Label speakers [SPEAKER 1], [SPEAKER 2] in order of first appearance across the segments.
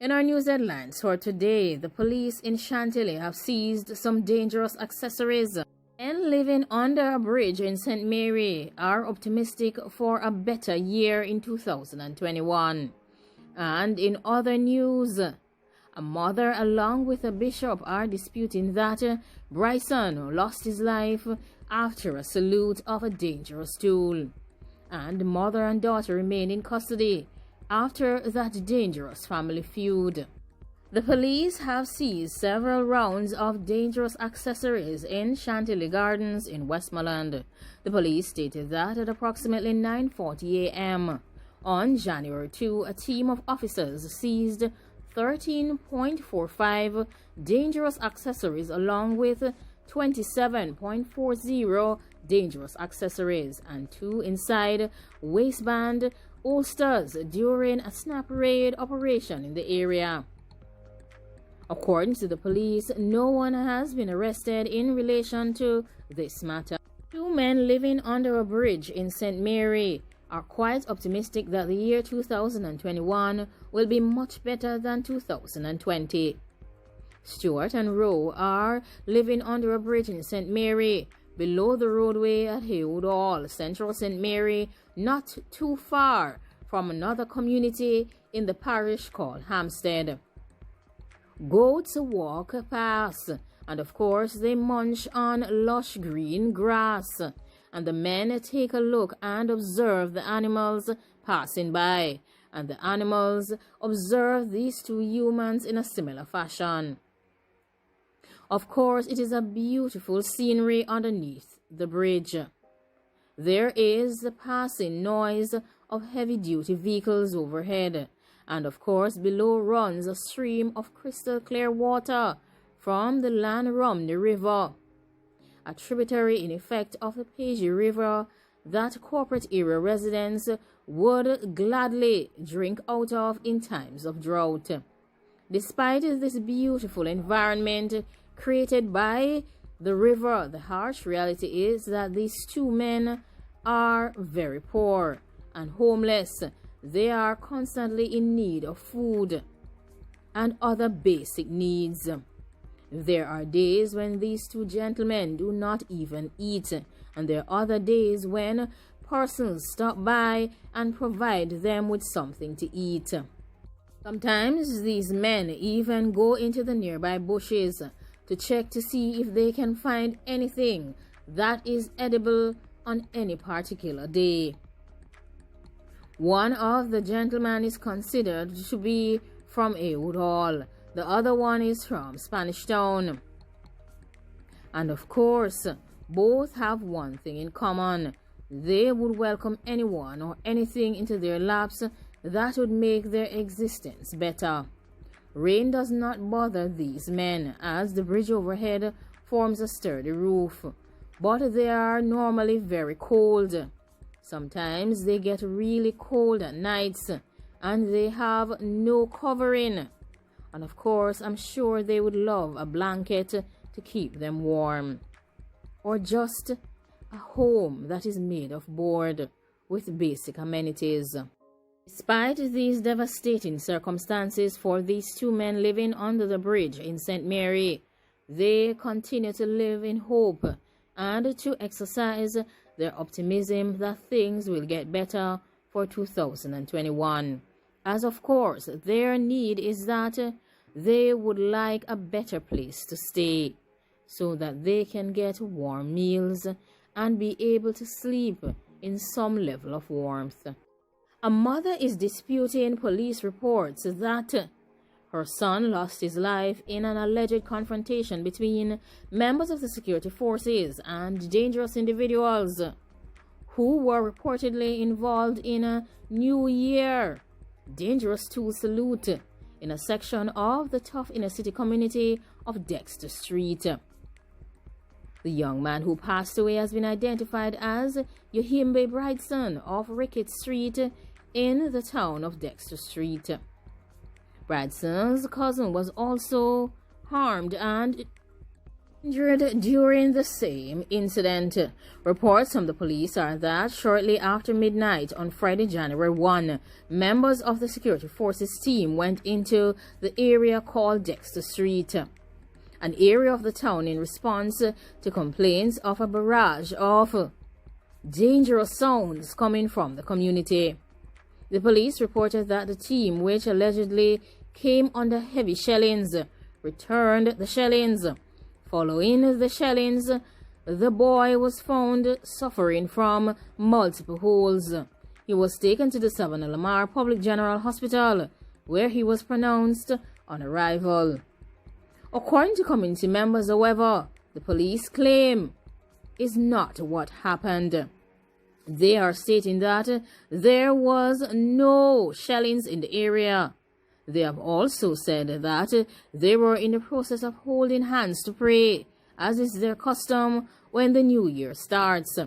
[SPEAKER 1] In our news headlines for today, the police in Chantilly have seized some dangerous accessories. Men living under a bridge in St. Mary are optimistic for a better year in 2021. And in other news, a mother along with a bishop are disputing that Bryson lost his life after a salute of a dangerous tool. And mother and daughter remain in custody after that dangerous family feud. The police have seized several rounds of dangerous accessories in Chantilly Gardens in Westmoreland. The police stated that at approximately 9:40 a.m. on January 2, a team of officers seized 13.45 dangerous accessories along with 27.40 dangerous accessories and 2 inside waistband holsters during a snap raid operation in the area. According to the police, no one has been arrested in relation to this matter. 2 men living under a bridge in St. Mary are quite optimistic that the year 2021 will be much better than 2020. Stuart and Roe are living under a bridge in St. Mary, below the roadway at Haywood Hall, Central St. Mary, not too far from another community in the parish called Hampstead. Goats walk past, and of course they munch on lush green grass, and the men take a look and observe the animals passing by, and the animals observe these 2 humans in a similar fashion. Of course, it is a beautiful scenery underneath the bridge. There is the passing noise of heavy-duty vehicles overhead, and of course below runs a stream of crystal clear water from the Lanrumney River, a tributary in effect of the Pagey River that corporate area residents would gladly drink out of in times of drought. Despite this beautiful environment created by the river, the harsh reality is that these 2 men are very poor and homeless. They are constantly in need of food and other basic needs. There are days when these 2 gentlemen do not even eat, and there are other days when persons stop by and provide them with something to eat. Sometimes these men even go into the nearby bushes to check to see if they can find anything that is edible on any particular day. One of the gentlemen is considered to be from Haywood Hall. The other one is from Spanish Town. And of course, both have one thing in common. They would welcome anyone or anything into their laps that would make their existence better. Rain does not bother these men, as the bridge overhead forms a sturdy roof, but they are normally very cold. Sometimes they get really cold at nights, and they have no covering. And of course, I'm sure they would love a blanket to keep them warm, or just a home that is made of board with basic amenities. Despite these devastating circumstances for these 2 men living under the bridge in St. Mary, they continue to live in hope and to exercise their optimism that things will get better for 2021. As of course, their need is that they would like a better place to stay so that they can get warm meals and be able to sleep in some level of warmth. A mother is disputing police reports that her son lost his life in an alleged confrontation between members of the security forces and dangerous individuals who were reportedly involved in a New Year dangerous tool salute in a section of the tough inner city community of Dexter Street. The young man who passed away has been identified as Yohimbe Bryson of Rickett Street in the town of Dexter Street. Bradson's cousin was also harmed and Injured during the same incident. Reports from the police are that shortly after midnight on Friday, January 1, members of the security forces team went into the area called Dexter Street, an area of the town, in response to complaints of a barrage of dangerous sounds coming from the community. The police reported that the team, which allegedly came under heavy shellings, returned the shellings. Following the shellings, the boy was found suffering from multiple holes. He was taken to the Savannah Lamar Public General Hospital, where he was pronounced on arrival. According to community members, however, the police claim is not what happened. They are stating that there was no shellings in the area. They have also said that they were in the process of holding hands to pray, as is their custom when the new year starts,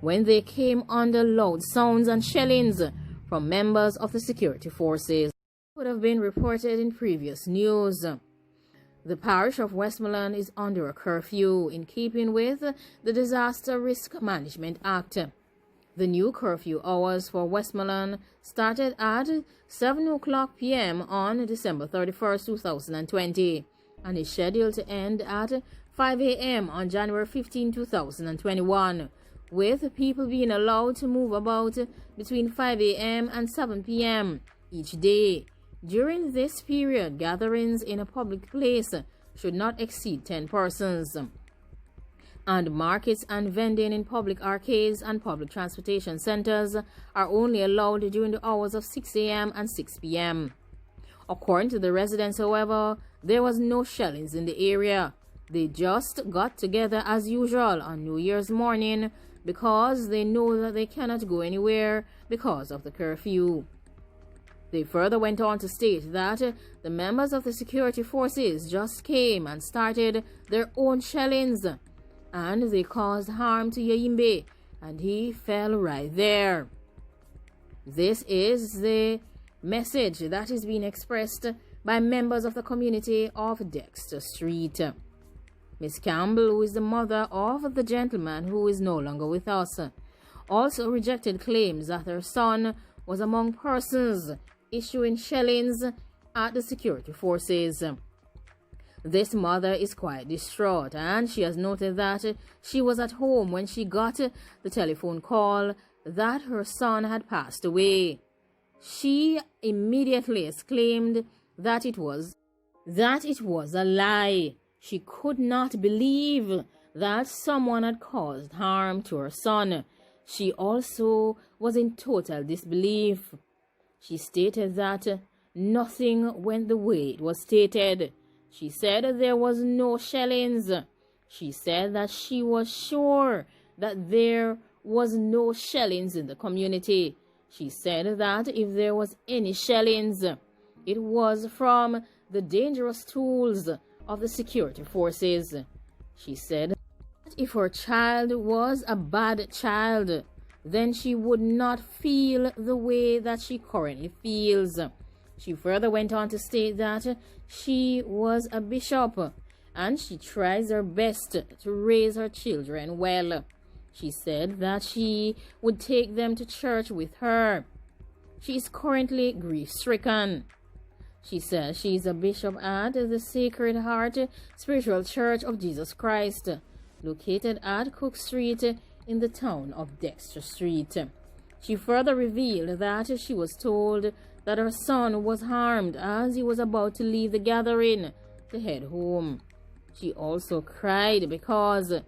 [SPEAKER 1] when they came under loud sounds and shellings from members of the security forces. It would have been reported in previous news. The parish of Westmoreland is under a curfew in keeping with the Disaster Risk Management Act. The new curfew hours for Westmoreland started at 7 o'clock p.m. on December 31st, 2020, and is scheduled to end at 5 a.m. on January 15, 2021, with people being allowed to move about between 5 a.m. and 7 p.m. each day. During this period, gatherings in a public place should not exceed 10 persons. And markets and vending in public arcades and public transportation centers are only allowed during the hours of 6 a.m. and 6 p.m. According to the residents, however, there was no shellings in the area. They just got together as usual on New Year's morning because they know that they cannot go anywhere because of the curfew. They further went on to state that the members of the security forces just came and started their own shellings, and they caused harm to Yayimbe, and he fell right there. This is the message that is being expressed by members of the community of Dexter Street. Miss Campbell, who is the mother of the gentleman who is no longer with us, also rejected claims that her son was among persons issuing shellings at the security forces. This mother is quite distraught, and she has noted that she was at home when she got the telephone call that her son had passed away. She immediately exclaimed that it was a lie. She could not believe that someone had caused harm to her son. She also was in total disbelief. She stated that nothing went the way it was stated. She said there was no shellings. She said that she was sure that there was no shellings in the community. She said that if there was any shellings, it was from the dangerous tools of the security forces. She said that if her child was a bad child, then she would not feel the way that she currently feels. She further went on to state that she was a bishop and she tries her best to raise her children well. She said that she would take them to church with her. She is currently grief-stricken. She says she is a bishop at the Sacred Heart Spiritual Church of Jesus Christ, located at Cook Street in the town of Dexter Street. She further revealed that she was told that her son was harmed as he was about to leave the gathering to head home. She also cried because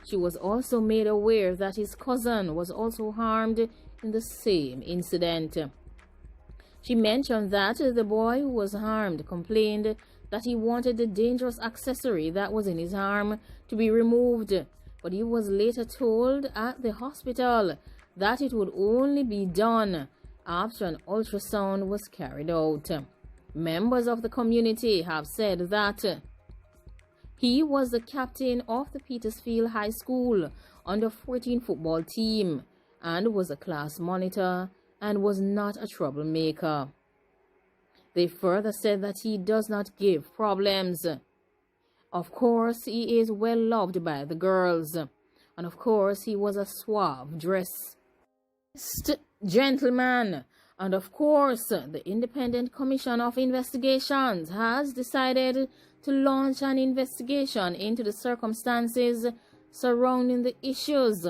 [SPEAKER 1] she was also made aware that his cousin was also harmed in the same incident. She mentioned that the boy who was harmed complained that he wanted the dangerous accessory that was in his arm to be removed, but he was later told at the hospital that it would only be done after an ultrasound was carried out. Members of the community have said that he was the captain of the Petersfield High School under 14 football team and was a class monitor and was not a troublemaker. They further said that he does not give problems Of course, he is well loved by the girls. And of course, he was a suave dressed gentleman. And of course, the Independent Commission of Investigations has decided to launch an investigation into the circumstances surrounding the issues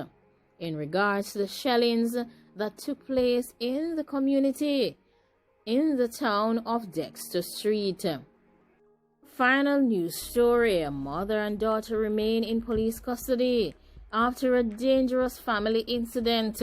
[SPEAKER 1] in regards to the shellings that took place in the community in the town of Dexter Street. Final news story: a mother and daughter remain in police custody after a dangerous family incident.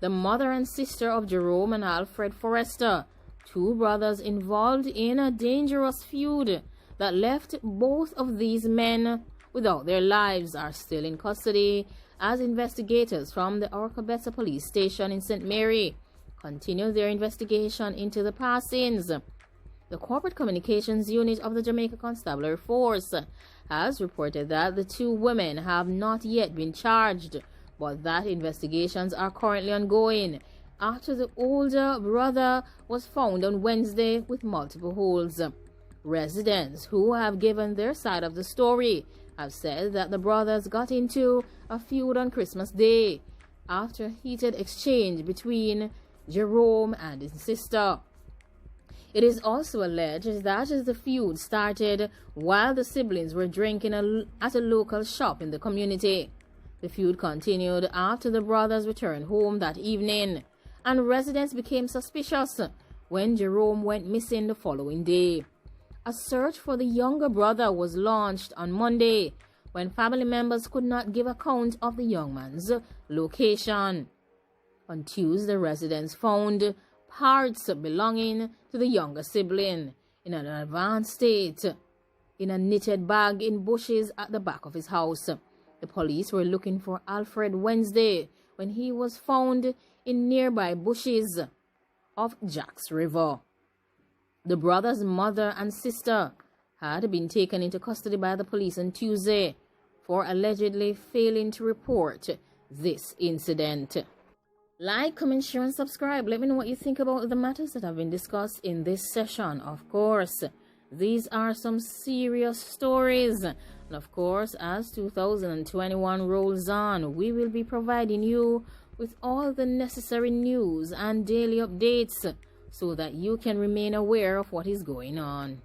[SPEAKER 1] The mother and sister of Jerome and Alfred Forrester, two brothers involved in a dangerous feud that left both of these men without their lives, are still in custody as investigators from the Orcabessa police station in St. Mary continue their investigation into the passings. The Corporate Communications Unit of the Jamaica Constabulary Force has reported that the two women have not yet been charged, but that investigations are currently ongoing after the older brother was found on Wednesday with multiple holes. Residents who have given their side of the story have said that the brothers got into a feud on Christmas Day after a heated exchange between Jerome and his sister. It is also alleged that the feud started while the siblings were drinking at a local shop in the community. The feud continued after the brothers returned home that evening, and residents became suspicious when Jerome went missing the following day. A search for the younger brother was launched on Monday when family members could not give account of the young man's location. On Tuesday, residents found parts belonging to the younger sibling in an advanced state in a knitted bag in bushes at the back of his house. The police were looking for Alfred Wednesday when he was found in nearby bushes of Jacks River. The brother's mother and sister had been taken into custody by the police on Tuesday for allegedly failing to report this incident. Like, comment, share, and subscribe. Let me know what you think about the matters that have been discussed in this session. Of course, these are some serious stories. And of course, as 2021 rolls on, we will be providing you with all the necessary news and daily updates so that you can remain aware of what is going on.